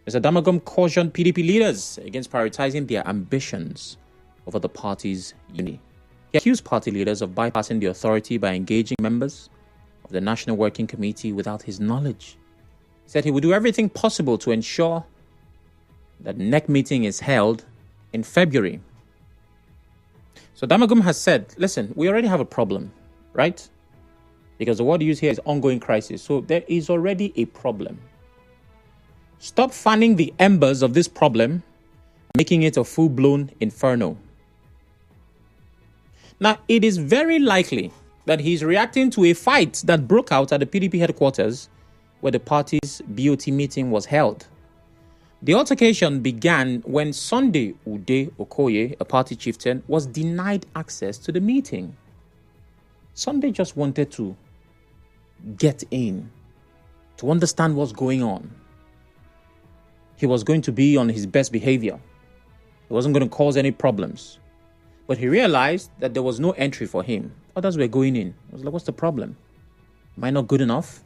Mr. Damagum cautioned PDP leaders against prioritizing their ambitions over the party's unity. He accused party leaders of bypassing the authority by engaging members of the National Working Committee without his knowledge. He said he would do everything possible to ensure that NEC meeting is held in February. So Damagum has said, listen, we already have a problem, right? Because the word used here is ongoing crisis. So there is already a problem. Stop fanning the embers of this problem, making it a full-blown inferno. Now, it is very likely that he's reacting to a fight that broke out at the PDP headquarters where the party's BOT meeting was held. The altercation began when Sunday Ude Okoye, a party chieftain, was denied access to the meeting. Sunday just wanted to get in, to understand what's going on. He was going to be on his best behavior. He wasn't going to cause any problems. But he realized that there was no entry for him. Others were going in. I was like, what's the problem? Am I not good enough?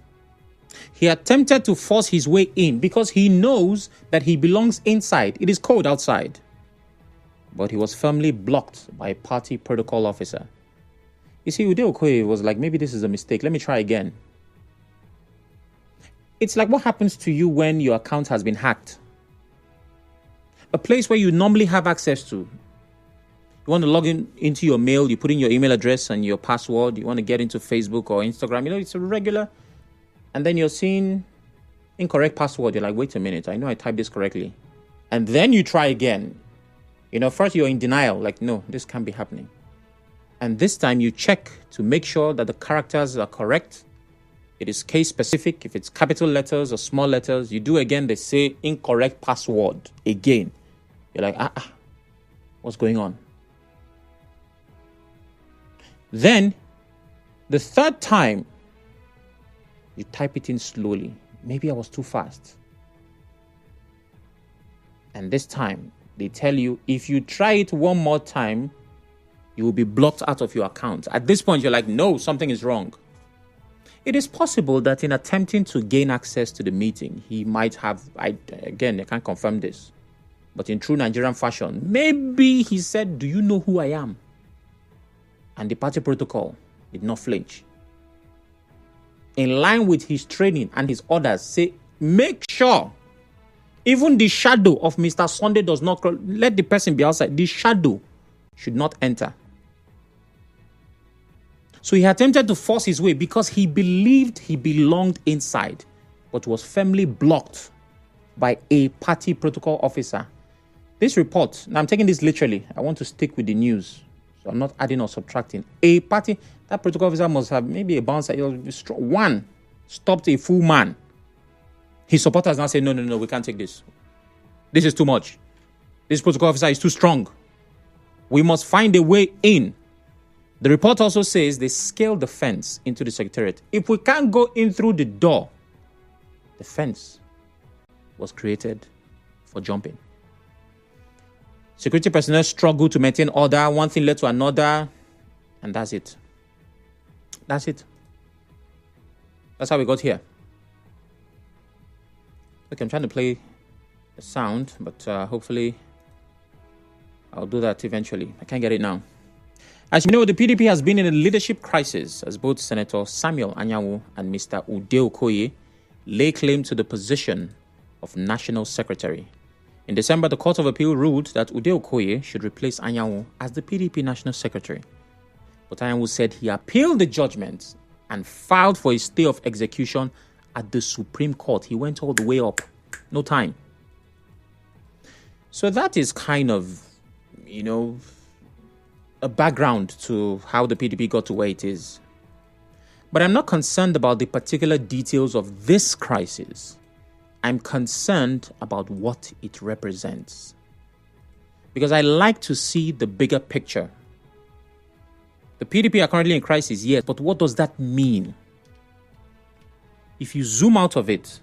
He attempted to force his way in because he knows that he belongs inside. It is cold outside. But he was firmly blocked by a party protocol officer. You see, Ude Okoye was like, maybe this is a mistake. Let me try again. It's like what happens to you when your account has been hacked. A place where you normally have access to. You want to log into your mail, you put in your email address and your password. You want to get into Facebook or Instagram. You know, it's a regular. And then you're seeing incorrect password. You're like, wait a minute, I know I typed this correctly. And then you try again. You know, first you're in denial. Like, no, this can't be happening. And this time you check to make sure that the characters are correct. It is case specific. If it's capital letters or small letters, you do again, they say incorrect password again. You're like, what's going on? Then, the third time, you type it in slowly. Maybe I was too fast. And this time, they tell you, if you try it one more time, you will be blocked out of your account. At this point, you're like, no, something is wrong. It is possible that in attempting to gain access to the meeting, he might have, again, I can't confirm this, but in true Nigerian fashion, maybe he said, do you know who I am? And the party protocol did not flinch. In line with his training and his orders, say, make sure even the shadow of Mr. Sunday does not, let the person be outside. The shadow should not enter. So he attempted to force his way because he believed he belonged inside, but was firmly blocked by a party protocol officer. This report, now I'm taking this literally. I want to stick with the news. So I'm not adding or subtracting. A party, that protocol officer must have maybe a bouncer. One stopped a full man. His supporters now say, no, we can't take this. This is too much. This protocol officer is too strong. We must find a way in. The report also says they scaled the fence into the secretariat. If we can't go in through the door, the fence was created for jumping. Security personnel struggled to maintain order. One thing led to another, and that's it. That's it. That's how we got here. Look, I'm trying to play the sound, but hopefully I'll do that eventually. I can't get it now. As you know, the PDP has been in a leadership crisis as both Senator Samuel Anyanwu and Mr. Ude Okoye lay claim to the position of National Secretary. In December, the Court of Appeal ruled that Ude Okoye should replace Anyanwu as the PDP National Secretary. But Anyanwu said he appealed the judgment and filed for a stay of execution at the Supreme Court. He went all the way up. No time. So that is kind of, a background to how the PDP got to where it is. But I'm not concerned about the particular details of this crisis. I'm concerned about what it represents. Because I like to see the bigger picture. The PDP are currently in crisis, yes, but what does that mean? If you zoom out of it,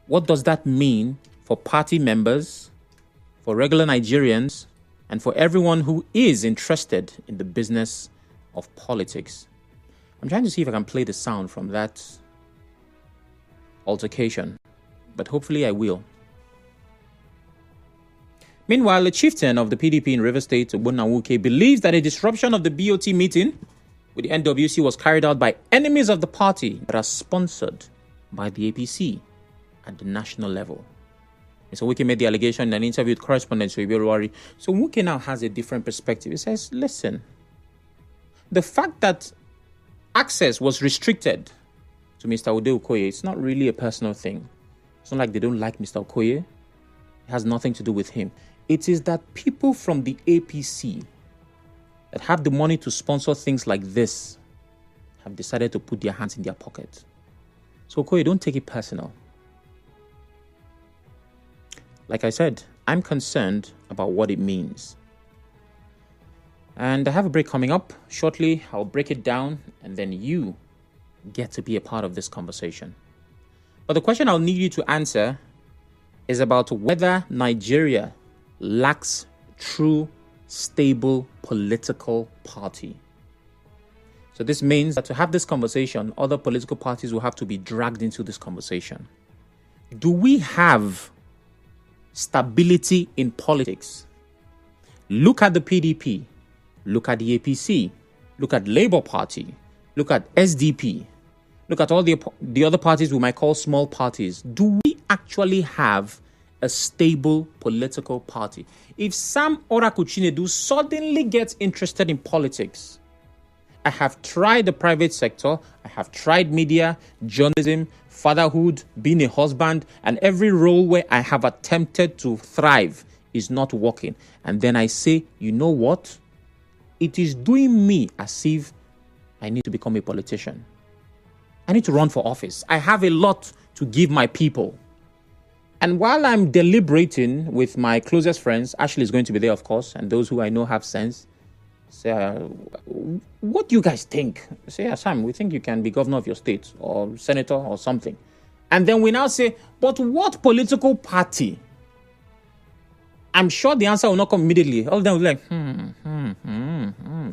what does that mean for party members, for regular Nigerians, and for everyone who is interested in the business of politics? I'm trying to see if I can play the sound from that altercation, but hopefully I will. Meanwhile, the chieftain of the PDP in Rivers State, Ogbonnawuke, believes that a disruption of the BOT meeting with the NWC was carried out by enemies of the party that are sponsored by the APC at the national level. So Wike made the allegation in an interview with correspondent Soiberuwari. So Wike now has a different perspective. He says, listen, the fact that access was restricted to Mr. Ode Okoye, it's not really a personal thing. It's not like they don't like Mr. Okoye. It has nothing to do with him. It is that people from the APC that have the money to sponsor things like this have decided to put their hands in their pocket. So Okoye, don't take it personal. Like I said, I'm concerned about what it means. And I have a break coming up shortly. I'll break it down and then you get to be a part of this conversation. But the question I'll need you to answer is about whether Nigeria lacks true, stable political party. So this means that to have this conversation, other political parties will have to be dragged into this conversation. Do we have stability in politics? Look at the PDP, look at the APC, look at Labour Party, look at SDP, look at all the other parties we might call small parties. Do we actually have a stable political party? If Sam Orakuchinedu suddenly gets interested in politics, I have tried the private sector, I have tried media, journalism, fatherhood, being a husband, and every role where I have attempted to thrive is not working. And then I say, you know what? It is doing me as if I need to become a politician. I need to run for office. I have a lot to give my people. And while I'm deliberating with my closest friends, Ashley is going to be there, of course, and those who I know have sense, say, what do you guys think? Say, Sam, we think you can be governor of your state or senator or something. And then we now say, but what political party? I'm sure the answer will not come immediately. All of them will be like,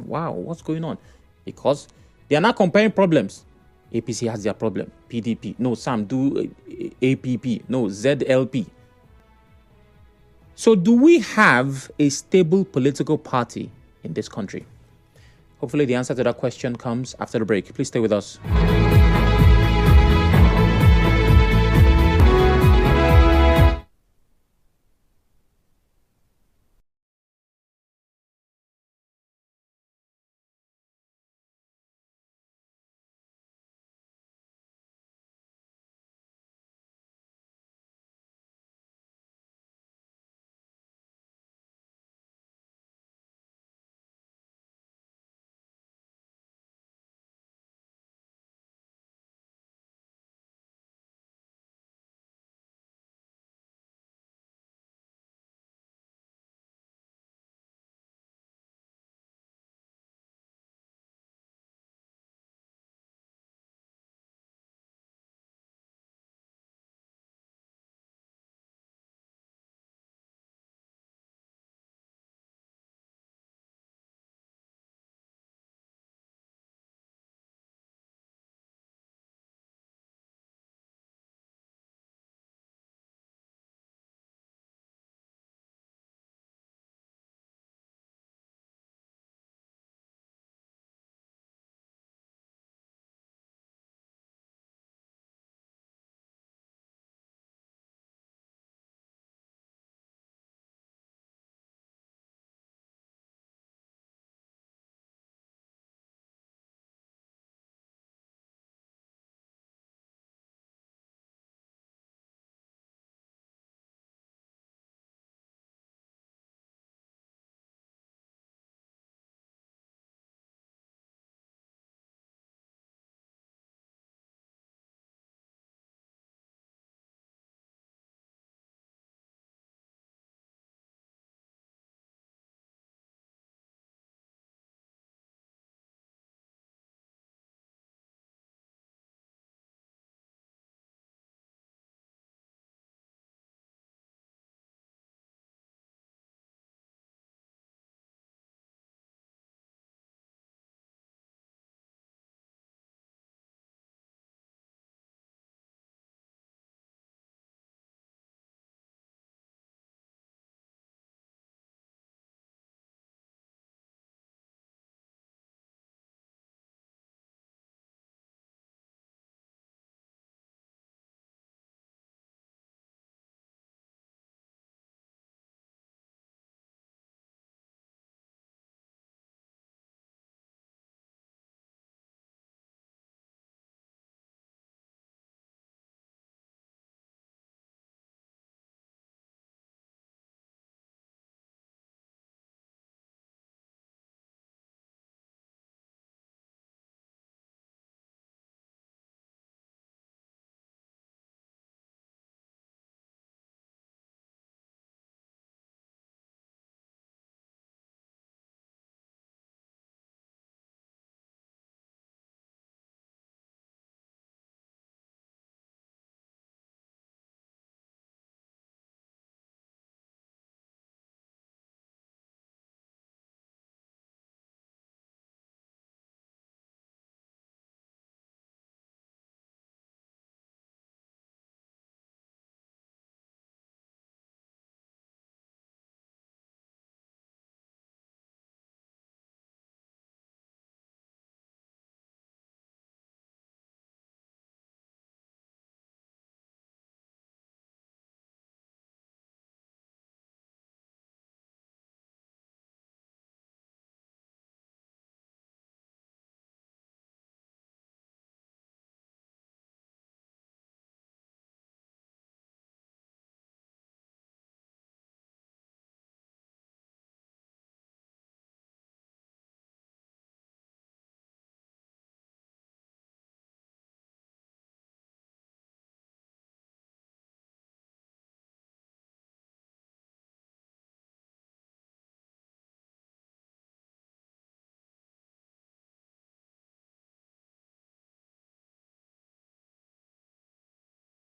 wow, what's going on? Because they are not comparing problems. APC has their problem. PDP. No, Sam, do APP. No, ZLP. So do we have a stable political party in this country? Hopefully the answer to that question comes after the break. Please stay with us.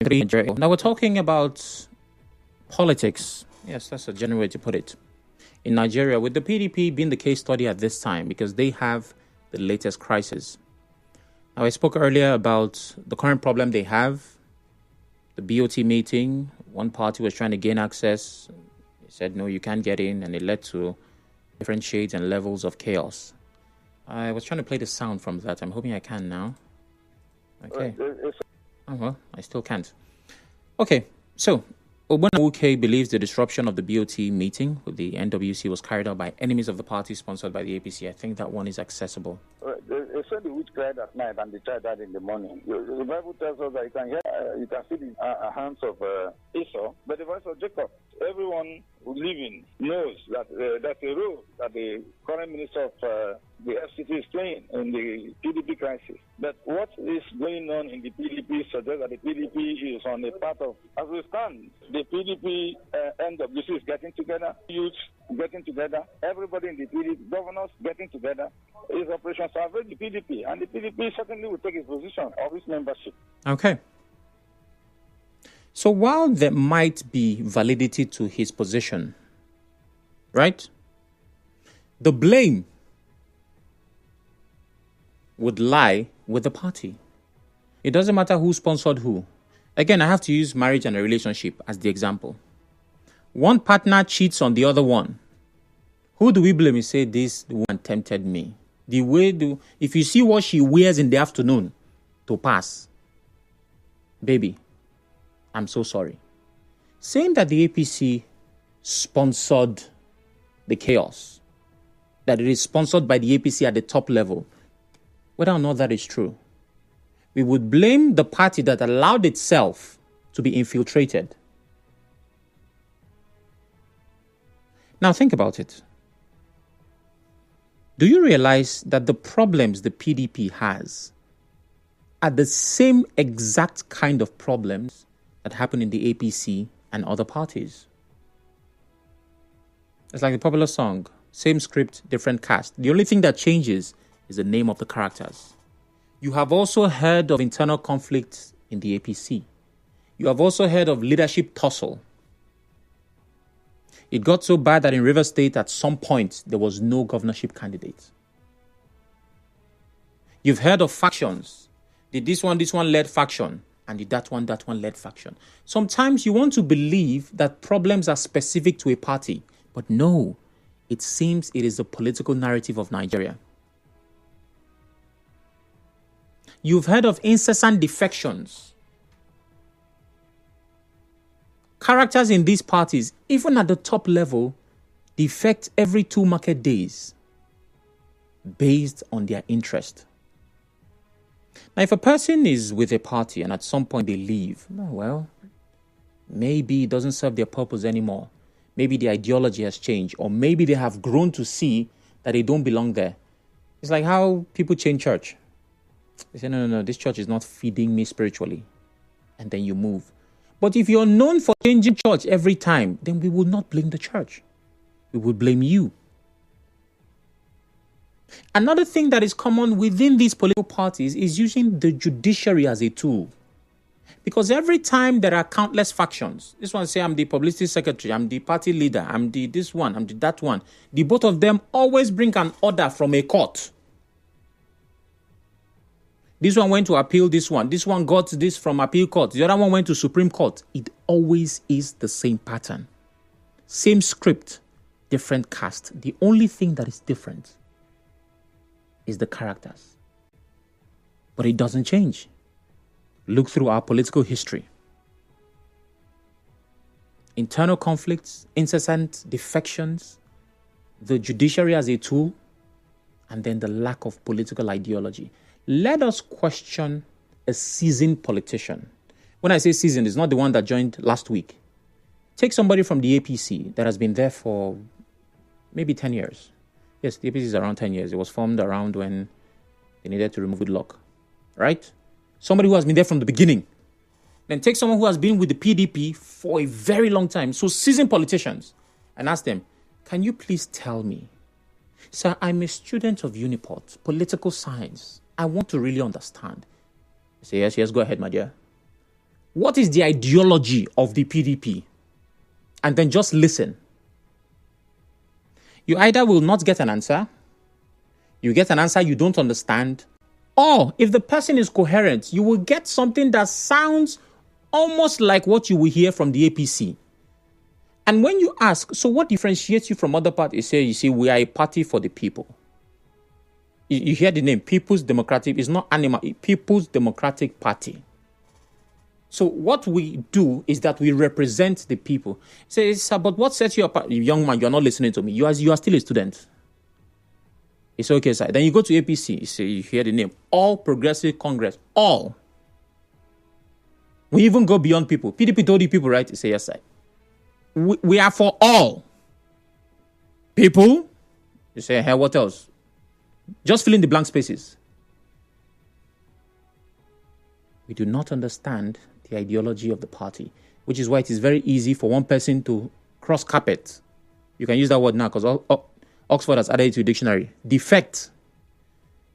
Now we're talking about politics. Yes, that's a general way to put it. In Nigeria, with the PDP being the case study at this time because they have the latest crisis. Now, I spoke earlier about the current problem they have, the BOT meeting. One party was trying to gain access. They said, no, you can't get in, and it led to different shades and levels of chaos. I was trying to play the sound from that. I'm hoping I can now. Okay. Oh, well, I still can't. Okay, so Ogbonna believes the disruption of the BOT meeting with the NWC was carried out by enemies of the party sponsored by the APC. I think that one is accessible. They said the witch cried at night and they tried that in the morning. The Bible tells us that you can hear, you can see the hands of Esau, but the voice of Jacob. Everyone who living knows that that's a role that the current minister of the FCT is playing in the PDP crisis. But what is going on in the PDP suggests that the PDP is on the path of, as we stand, the PDP NWC is getting together, youth getting together, everybody in the PDP, governors getting together, is Operation Salvage the PDP, and the PDP certainly will take its position of its membership. Okay. So while there might be validity to his position, right, the blame would lie with the party. It doesn't matter who sponsored who. Again, I have to use marriage and a relationship as the example. One partner cheats on the other one. Who do we blame? We say, this one tempted me. If you see what she wears in the afternoon to pass, baby, I'm so sorry. Saying that the APC sponsored the chaos, that it is sponsored by the APC at the top level, whether or not that is true, we would blame the party that allowed itself to be infiltrated. Now think about it. Do you realize that the problems the PDP has are the same exact kind of problems that happen in the APC and other parties? It's like the popular song, same script, different cast. The only thing that changes is the name of the characters. You have also heard of internal conflict in the APC. You have also heard of leadership tussle. It got so bad that in Rivers State, at some point, there was no governorship candidate. You've heard of factions. Did this one led faction? And did that one led faction? Sometimes you want to believe that problems are specific to a party. But no, it seems it is the political narrative of Nigeria. You've heard of incessant defections. Characters in these parties, even at the top level, defect every 2 market days based on their interest. Now, if a person is with a party and at some point they leave, well, maybe it doesn't serve their purpose anymore. Maybe the ideology has changed, or maybe they have grown to see that they don't belong there. It's like how people change church. They say, no, this church is not feeding me spiritually. And then you move. But if you're known for changing church every time, then we will not blame the church. We will blame you. Another thing that is common within these political parties is using the judiciary as a tool. Because every time there are countless factions, this one say, I'm the publicity secretary, I'm the party leader, I'm the this one, I'm the that one. The both of them always bring an order from a court. This one went to appeal this one. This one got this from appeal court. The other one went to Supreme Court. It always is the same pattern. Same script, different cast. The only thing that is different is the characters. But it doesn't change. Look through our political history. Internal conflicts, incessant defections, the judiciary as a tool, and then the lack of political ideology. Let us question a seasoned politician. When I say seasoned, it's not the one that joined last week. Take somebody from the APC that has been there for maybe 10 years. Yes, the APC is around 10 years. It was formed around when they needed to remove Goodluck, right? Somebody who has been there from the beginning. Then take someone who has been with the PDP for a very long time, so seasoned politicians, and ask them, can you please tell me, sir, I'm a student of Uniport, political science. I want to really understand. I say, yes, go ahead, my dear. what is the ideology of the PDP? And then just listen. You either will not get an answer, you get an answer you don't understand, or if the person is coherent, you will get something that sounds almost like what you will hear from the APC. And when you ask, so what differentiates you from other parties? You see, we are a party for the people. You hear the name, People's Democratic, it's not animal, People's Democratic Party. So what we do is that we represent the people. Say, but what sets you apart? Young man, you're not listening to me. You are still a student. It's okay, sir. Then you go to APC. You hear the name. All Progressive Congress. All. We even go beyond people. PDP told you people, right? You say, yes, sir. We are for all. People. You say, hey, what else? Just fill in the blank spaces. We do not understand the ideology of the party, which is why it is very easy for one person to cross carpet. You can use that word now because Oxford has added it to the dictionary. Defect.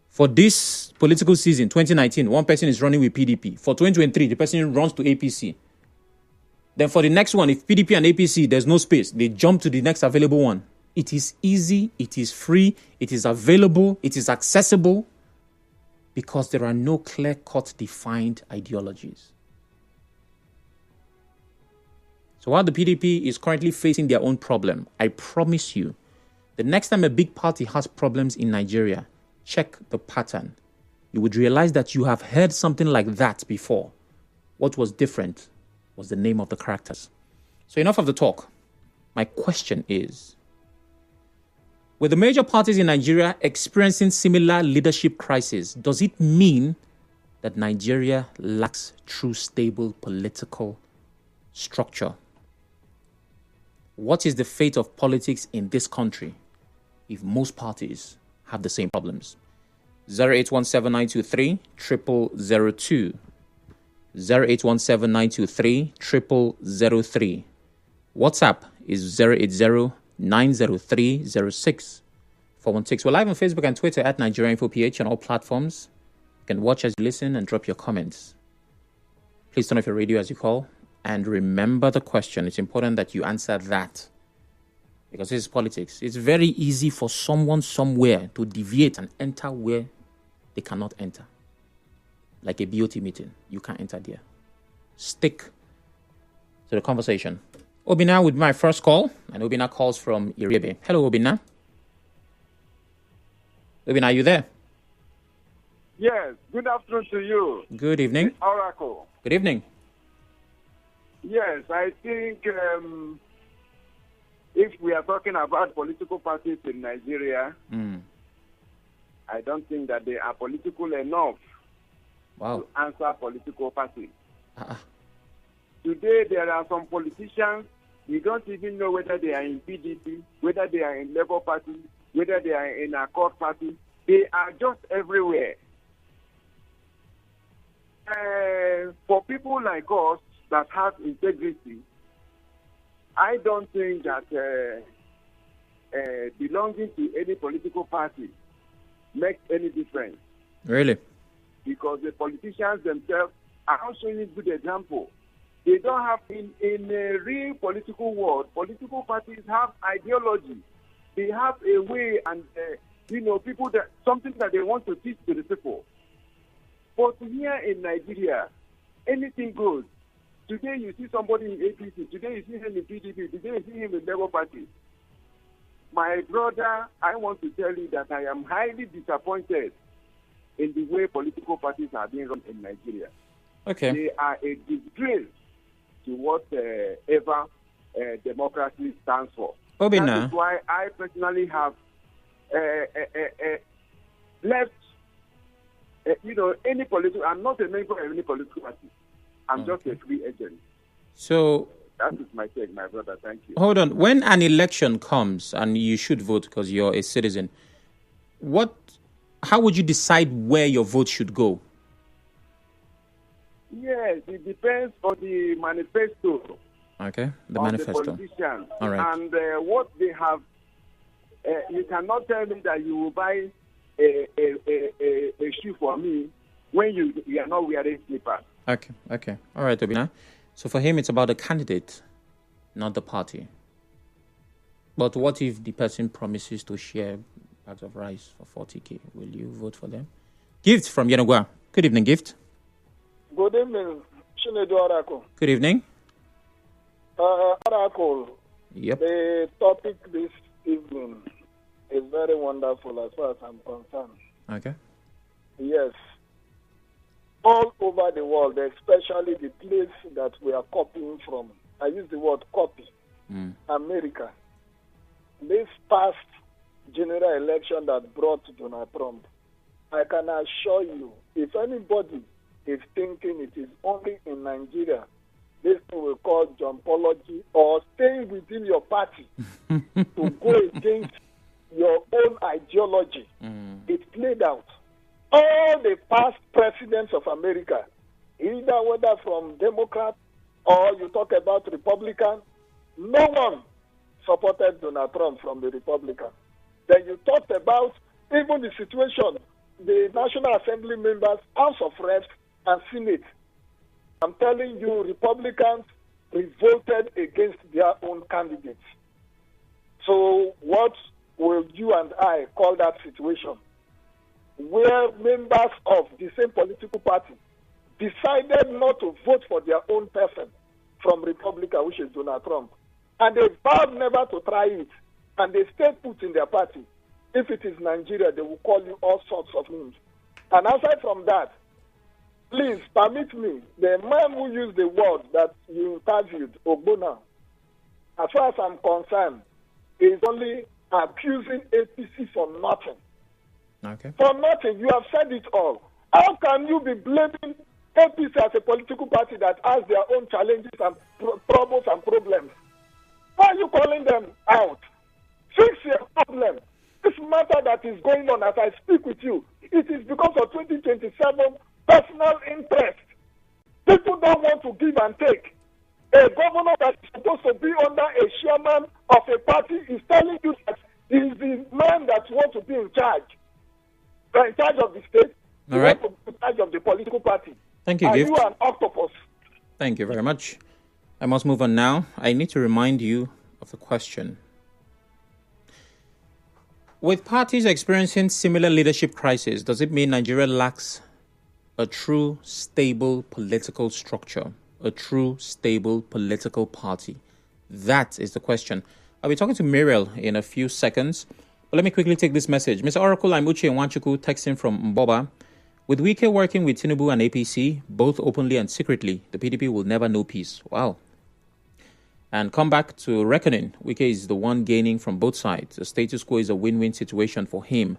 For this political season, 2019, one person is running with PDP. For 2023, the person runs to APC. Then for the next one, if PDP and APC, there's no space, they jump to the next available one. It is easy, it is free, it is available, it is accessible, because there are no clear-cut defined ideologies. So while the PDP is currently facing their own problem, I promise you, the next time a big party has problems in Nigeria, check the pattern. You would realize that you have heard something like that before. What was different was the name of the characters. So enough of the talk. My question is, with the major parties in Nigeria experiencing similar leadership crises, does it mean that Nigeria lacks true stable political structure? What is the fate of politics in this country if most parties have the same problems? 08179230002. 08179230003. WhatsApp is 080-903-06-416. We're live on Facebook and Twitter at NigeriaInfoPH on all platforms. You can watch as you listen and drop your comments. Please turn off your radio as you call. And remember the question. It's important that you answer that. Because this is politics. It's very easy for someone somewhere to deviate and enter where they cannot enter. Like a BOT meeting. You can't enter there. Stick to the conversation. Obina with my first call. And Obina calls from Irebe. Hello, Obina. Obina, are you there? Yes. Good afternoon to you. Good evening. It's Oracle. Good evening. Yes, I think if we are talking about political parties in Nigeria, I don't think that they are political enough to answer political parties. Today, there are some politicians, we don't even know whether they are in PDP, whether they are in Labour Party, whether they are in Accord Party. They are just everywhere. For people like us that have integrity, I don't think that belonging to any political party makes any difference. Really? Because the politicians themselves are also a good example. They don't have, in a real political world, political parties have ideology. They have a way and, people that, something that they want to teach to the people. But here in Nigeria, anything goes. Today you see somebody in APC, today you see him in PDP, today you see him in Labour Party. My brother, I want to tell you that I am highly disappointed in the way political parties are being run in Nigeria. Okay. They are a disgrace to whatever democracy stands for. Obina. That is why I personally have left, any political. I'm not a member of any political party. I'm just a free agent. So that is my take, my brother. Thank you. Hold on. When an election comes and you should vote because you're a citizen, how would you decide where your vote should go? Yes, it depends on the manifesto. Okay, the manifesto. The politicians. All right. And what they have. You cannot tell me that you will buy a shoe for me when you are not wearing slippers. Okay. All right, Obina. So for him, it's about the candidate, not the party. But what if the person promises to share bags of rice for 40K? Will you vote for them? Gift from Yenogwa. Good evening, Gift. Good evening, Chinedu Oracle. Good evening. Oracle. Yep. The topic this evening is very wonderful as far as I'm concerned. Okay. Yes. All over the world, especially the place that we are copying from, I use the word copy, America. This past general election that brought Donald Trump, I can assure you, if anybody is thinking it is only in Nigeria, this thing will call jumpology or staying within your party to go against your own ideology. It played out. All the past presidents of America, either whether from Democrat or you talk about Republican, no one supported Donald Trump from the Republican. Then you talked about even the situation, the National Assembly members, House of Reps, and Senate. I'm telling you, Republicans revolted against their own candidates. So what will you and I call that situation? Where members of the same political party decided not to vote for their own person from Republican, which is Donald Trump. And they vowed never to try it. And they stayed put in their party. If it is Nigeria, they will call you all sorts of names. And aside from that, please permit me, the man who used the word that you interviewed, Ogbona, as far as I'm concerned, is only accusing APC for nothing. Okay. For nothing. You have said it all. How can you be blaming APC as a political party that has their own challenges and troubles and problems? Why are you calling them out? Fix your problem. This matter that is going on as I speak with you, it is because of 2027 personal interest. People don't want to give and take. A governor that is supposed to be under a chairman of a party is telling you that he is the man that wants to be in charge. In charge of the state, all right. To be in charge of the political party. Thank you, Are Gift. you an octopus? Thank you very much. I must move on now. I need to remind you of the question. With parties experiencing similar leadership crises, does it mean Nigeria lacks a true, stable political structure, a true, stable political party? That is the question. I'll be talking to Muriel in a few seconds. But let me quickly take this message. Mr. Oracle, I'm Uche Nwanchukwu texting from Mboba. With Wike working with Tinubu and APC, both openly and secretly, the PDP will never know peace. Wow. And come back to reckoning. Wike is the one gaining from both sides. The status quo is a win-win situation for him.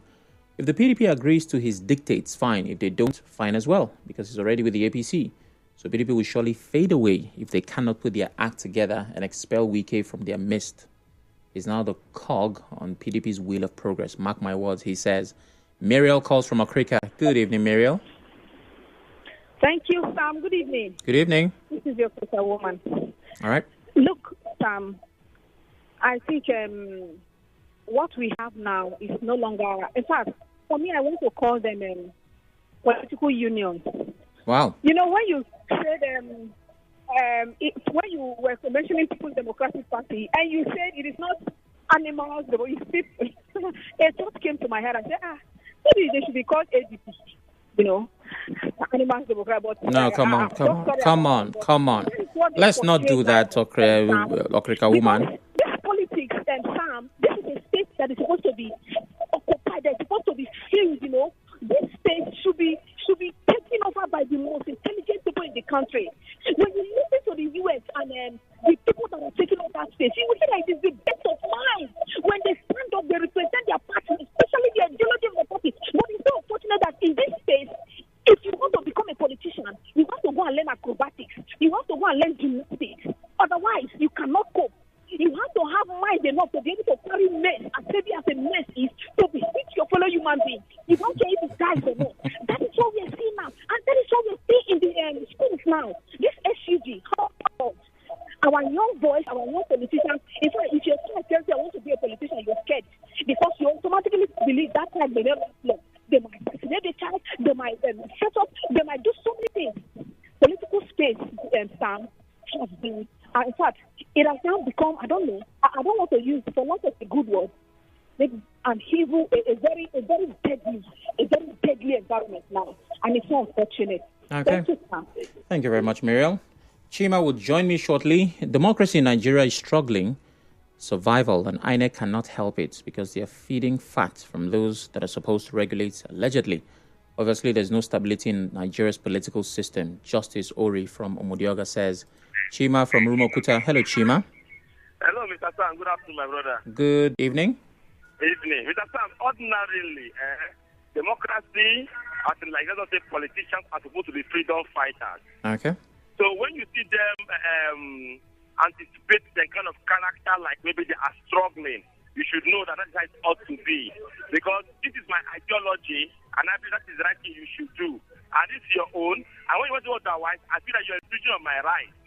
If the PDP agrees to his dictates, fine. If they don't, fine as well, because he's already with the APC. So PDP will surely fade away if they cannot put their act together and expel Wike from their midst. He's now the cog on PDP's wheel of progress. Mark my words, he says. Muriel calls from Africa. Good evening, Muriel. Thank you, Sam. Good evening. Good evening. This is your sister woman. All right. Look, Sam, I think what we have now is no longer... In fact, for me, I want to call them political unions. Wow. You know, when you said... when you were mentioning People's Democratic Party, and you said it is not animals, a thought came to my head. I said, maybe they should be called ADP, you know, animals democratic. But no, come on. Let's not do that, Okrika woman. This politics, and Sam, this is a state that is supposed to be occupied, that's supposed to be filled, you know. This state should be taken over by the most intelligent people in the country. When you listen to the U.S. and the people that are taking over that space, you will see that it is the best of mind. When they stand up, they represent their party, especially the ideology of the party. But it's so unfortunate that in this space, if you want to become a politician, you have to go and learn acrobatics. You have to go and learn gymnastics. Otherwise, you cannot cope. You have to have mind enough to be able to carry mess, as heavy as a mess is, to be fit your fellow human being. You don't care if it dies or not. That is what we are seeing now. And that is what we are seeing in the schools now. This SUG, our young boys, our young politicians, in fact, if your child tells you I want to be a politician, you're scared. Because you automatically believe that child may never love. They might assassinate the child, they might set up, they might do so many things. Sam has been, in fact, it has now become, I don't know, I don't want to use, for want of a good word, maybe an evil, a very deadly environment now. And it's so unfortunate. Okay. Thank you, Sam. Thank you very much, Muriel. Chima will join me shortly. Democracy in Nigeria is struggling. Survival, and INEC cannot help it because they are feeding fat from those that are supposed to regulate, allegedly. Obviously, there's no stability in Nigeria's political system. Justice Ori from Omodioga says. Chima from Rumokuta. Hello, Chima. Hello, Mr. Sam. Good afternoon, my brother. Good evening. Evening. Mr. Sam, ordinarily, democracy, as in, like, let us say politicians are supposed to be freedom fighters. Okay. So when you see them anticipate the kind of character like maybe they are struggling, you should know that is how it ought to be. Because this is my ideology, and I feel that is the right thing you should do. And this is your own. And when you want to do otherwise, I feel that you're infringing on my rights.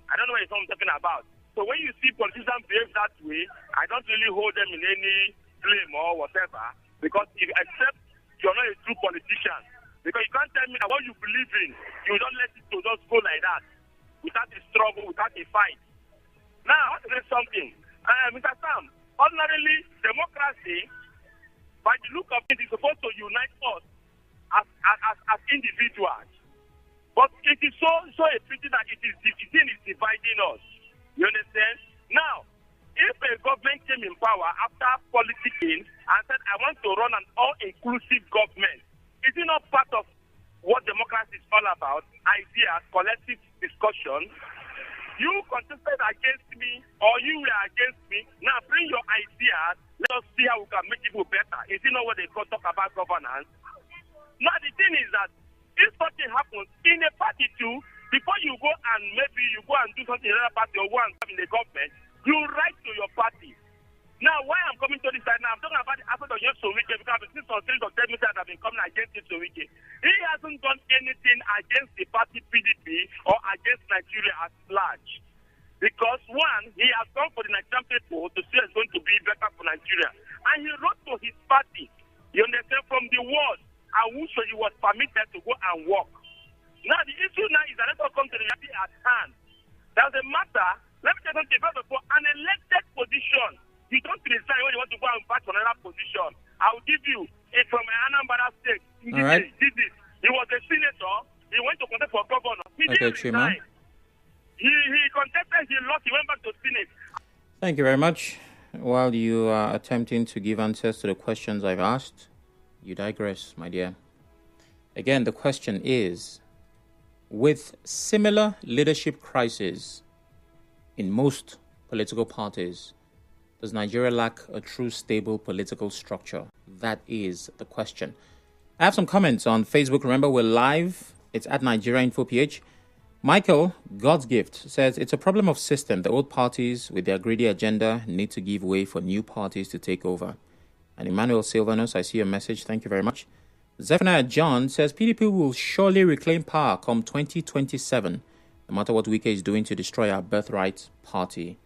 I don't know what I'm talking about. So when you see politicians behave that way, I don't really hold them in any blame or whatever. Because if except you're not a true politician. Because you can't tell me that what you believe in, you don't let it to just go like that. Without a struggle, without a fight. Now, I want to say something. Mr. Sam, ordinarily, democracy, by the look of it, is supposed to unite us as individuals. But it is so a pity that it is dividing us. You understand? Now, if a government came in power after politicking and said, I want to run an all-inclusive government, is it not part of what democracy is all about? Ideas, collective discussion. You contested against me, or you were against me. Now bring your ideas. Let us see how we can make people better. Is it not what they talk about governance? Now the thing is that if something happens in a party too, before you go and maybe you go and do something in another party or go and come in the government, you write to your party. Now, why I'm coming to this side now, I'm talking about the aspect of Yes Sowike, because I've been some series of statements that have been coming against Yes Sowike. He hasn't done anything against the party PDP or against Nigeria as large. Because, one, he has gone for the Nigerian people to say it's going to be better for Nigeria. And he wrote to his party, you understand, from the word, and which he was permitted to go and work. Now, the issue now is that let us come to the reality at hand. There's a matter, let me tell you something, first of all, an elected position. You don't resign when you want to go and back to another position. I will give you it from Anambra State. All right. He was a senator. He went to contest for governor. He didn't resign. He contested, he lost, he went back to Senate. Thank you very much. While you are attempting to give answers to the questions I've asked, you digress, my dear. Again, the question is, with similar leadership crises in most political parties, does Nigeria lack a true stable political structure? That is the question. I have some comments on Facebook. Remember, we're live. It's at Nigeria Info PH. Michael, God's Gift, says it's a problem of system. The old parties with their greedy agenda need to give way for new parties to take over. And Emmanuel Silvanus, I see your message. Thank you very much. Zephaniah John says PDP will surely reclaim power come 2027, no matter what Wike is doing to destroy our birthright party.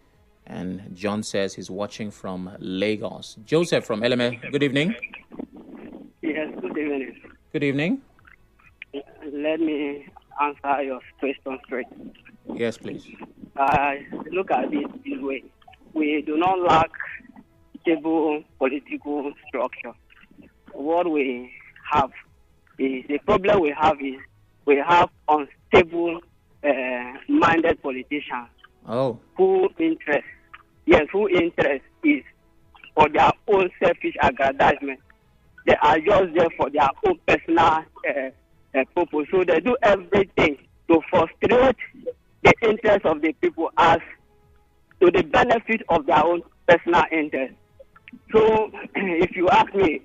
And John says he's watching from Lagos. Joseph from LMA, good evening. Yes, good evening. Good evening. Let me answer your question straight. Yes, please. Look at it this way. We do not lack stable political structure. What we have is, the problem we have is we have unstable minded politicians. Oh. Whose interest is for their own selfish aggrandizement. They are just there for their own personal purpose. So they do everything to frustrate the interest of the people as to the benefit of their own personal interest. So if you ask me,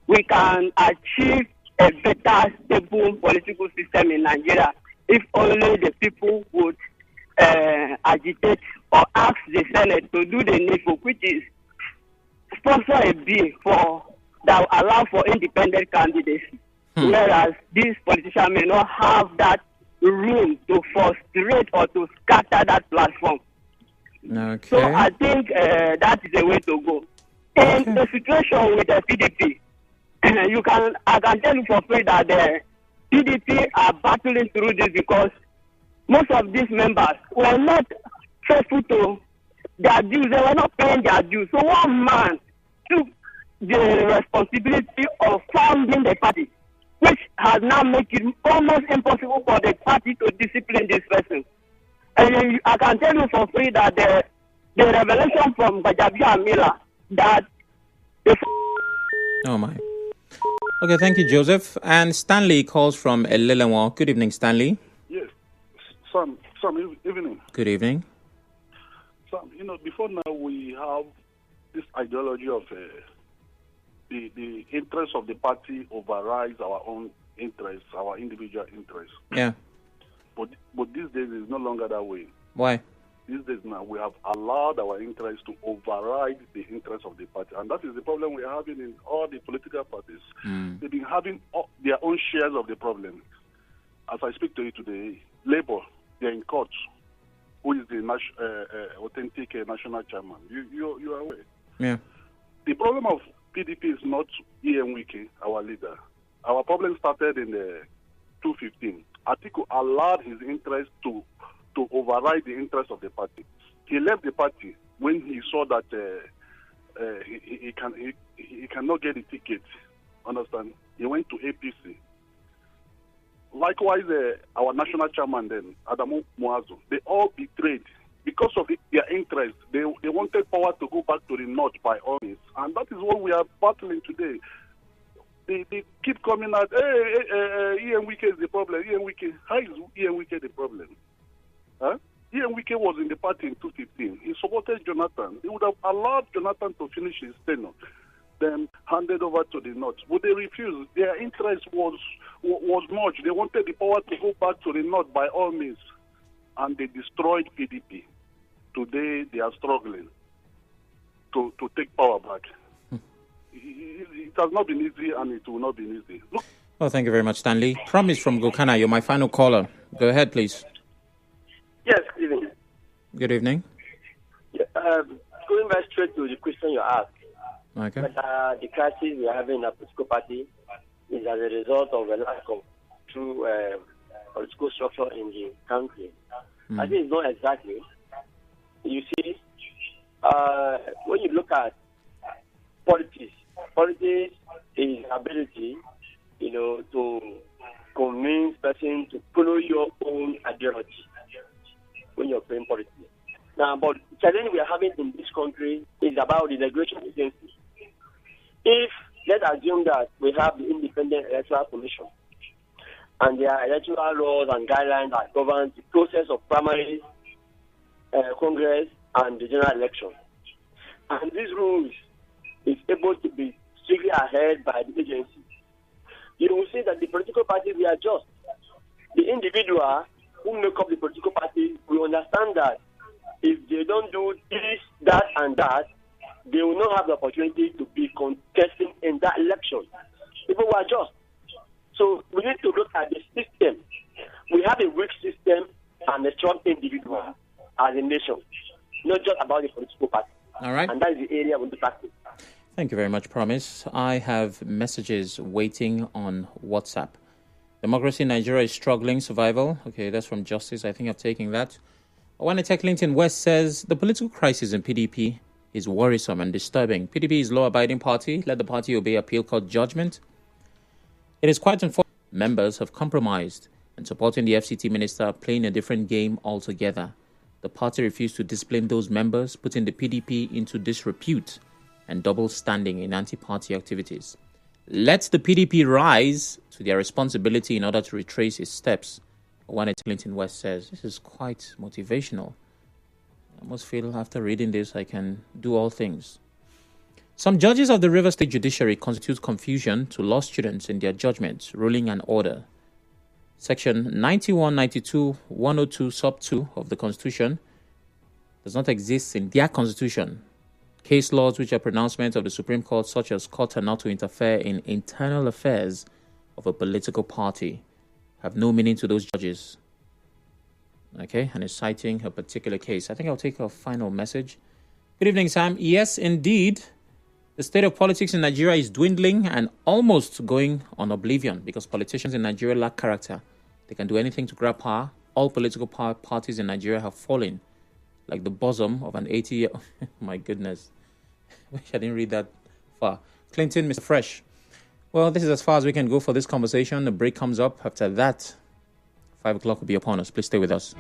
we can achieve a better, stable political system in Nigeria if only the people would agitate or ask the Senate to do the needful, which is sponsor a bill that will allow for independent candidates. Whereas these politicians may not have that room to frustrate or to scatter that platform. Okay. So I think that is the way to go. In the situation with the PDP, I can tell you for free that the PDP are battling through this because most of these members were not faithful to their dues. They were not paying their dues. So one man took the responsibility of founding the party, which has now made it almost impossible for the party to discipline this person. And I can tell you for free that the revelation from Gajabia Miller that Oh my. Okay, thank you, Joseph. And Stanley calls from Elelewa. Good evening, Stanley. Yes, Sam, evening. Good evening. Sam, before now we have this ideology of the interests of the party overrides our own interests, our individual interests. Yeah. But these days it's no longer that way. Why? These days now we have allowed our interests to override the interests of the party, and that is the problem we are having in all the political parties. They've been having their own shares of the problem. As I speak to you today, Labour, they're in court. Who is the authentic national chairman? You are aware. Yeah. The problem of PDP is not Ian Wike, our leader. Our problem started in 2015. Atiku allowed his interest to override the interest of the party. He left the party when he saw that he cannot get a ticket. Understand? He went to APC. Likewise, our national chairman then, Adamu Muazu, they all betrayed. Because of their interest, they wanted power to go back to the north by all means. And that is what we are battling today. They keep coming out, Ian Wike is the problem. Ian Wike, how is Ian Wike the problem? Huh? Ian Wike was in the party in 2015. He supported Jonathan. They would have allowed Jonathan to finish his tenure, then handed over to the north. But they refused. Their interest was much. They wanted the power to go back to the north by all means. And they destroyed PDP. Today they are struggling to take power back. It has not been easy, and it will not be easy. Look. Well, thank you very much, Stanley. Promise from Gokana, you're my final caller. Go ahead, please. Yes, good evening. Good evening. Yeah, going back straight to the question you asked, Okay. the crisis we are having in our political party is as a result of a lack of true political structure in the country. I think it's not exactly. You see, when you look at politics is ability, to convince person to follow your own ideology when you're playing politics. Now, but the challenge we are having in this country is about the regulation agency. If, let's assume that we have the Independent Electoral Commission, and there are electoral laws and guidelines that govern the process of primary, Congress, and the general election. And these rules is able to be strictly adhered by the agency. You will see that the political parties will adjust. The individual who make up the political party will understand that if they don't do this, that, and that, they will not have the opportunity to be contesting in that election. People will adjust. So we need to look at the system. We have a weak system and a strong individual as a nation, not just about the political party. All right. And that is the area we need to tackle. Thank you very much, Promise. I have messages waiting on WhatsApp. Democracy in Nigeria is struggling, survival. Okay, that's from Justice. I think I've taken that. Owanetech LinkedIn West says, the political crisis in PDP is worrisome and disturbing. PDP is law-abiding party. Let the party obey appeal court judgment. It is quite unfortunate members have compromised and supporting the FCT minister playing a different game altogether. The party refused to discipline those members, putting the PDP into disrepute and double standing in anti-party activities. Let the PDP rise to their responsibility in order to retrace its steps. Owanetech Clinton West says, this is quite motivational. I almost feel after reading this, I can do all things. Some judges of the Rivers State Judiciary constitute confusion to law students in their judgments, ruling and order. Section 91, 92, 102, sub 2 of the Constitution does not exist in their Constitution. Case laws which are pronouncements of the Supreme Court, such as court are not to interfere in internal affairs of a political party, have no meaning to those judges. Okay, and is citing a particular case. I think I'll take a final message. Good evening, Sam. Yes, indeed. The state of politics in Nigeria is dwindling and almost going on oblivion because politicians in Nigeria lack character. They can do anything to grab power all political parties in Nigeria have fallen like the bosom of an 80-year... My goodness. Wish I didn't read that far. Clinton, Mr. Fresh. Well, this is as far as we can go for this conversation. The break comes up. After that, 5 o'clock will be upon us. Please stay with us.